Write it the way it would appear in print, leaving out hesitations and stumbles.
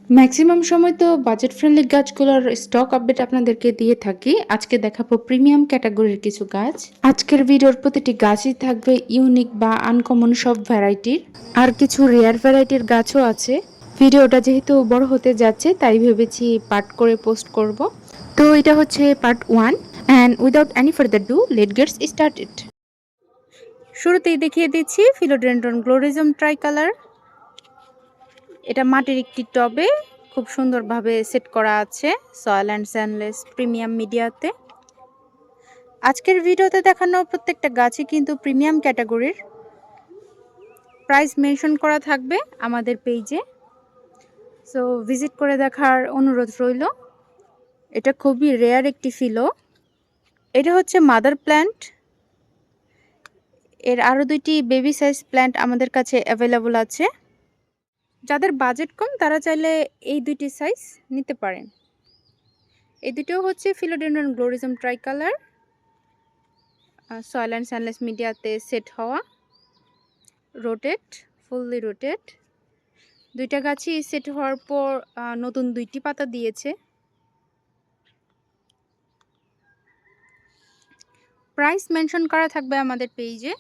Maximum সময় তো budget friendly গাছগুলোর স্টক আপডেট আপনাদেরকে দিয়ে থাকি। আজকে দেখাবো প্রিমিয়াম ক্যাটাগরির কিছু গাছ। আজকের ভিডিওর প্রতিটি গাছই থাকবে ইউনিক বা আনকমন সব ভ্যারাইটির, আর কিছু রেয়ার ভ্যারাইটির গাছও আছে। ভিডিওটা যেহেতু বড় হতে যাচ্ছে তাই ভেবেছি পার্ট করে পোস্ট করব। তো এটা হচ্ছে part 1, and without any further do let gets started. শুরুতেই দেখিয়ে দিচ্ছি ফিলোডেন্ড্রন গ্লোরিজম ট্রাইকালার। এটা মাটির একটি টবে খুব সুন্দরভাবে সেট করা আছে সয়েল অ্যান্ড স্যান্ডলেস প্রিমিয়াম মিডিয়াতে। আজকের ভিডিওতে দেখানো প্রত্যেকটা গাছই কিন্তু প্রিমিয়াম ক্যাটাগরির। প্রাইস মেনশন করা থাকবে আমাদের পেজে, সো ভিজিট করে দেখার অনুরোধ রইল। এটা খুবই রেয়ার একটি ফিলো। এটা হচ্ছে মাদার প্ল্যান্ট। এর আরও দুইটি বেবি সাইজ প্ল্যান্ট আমাদের কাছে অ্যাভেলেবল আছে। যাদের বাজেট কম তারা চাইলে এই দুইটি সাইজ নিতে পারেন। এই দুটোও হচ্ছে ফিলোডেন্ড্রন গ্লোরিজম ট্রাইকালার, সয়েল অ্যান্ড সানলেস মিডিয়াতে সেট হওয়া, রোটেট, ফুললি রোটেট। দুইটা গাছই সেট হওয়ার পর নতুন দুইটি পাতা দিয়েছে। প্রাইস মেনশন করা থাকবে আমাদের পেজে।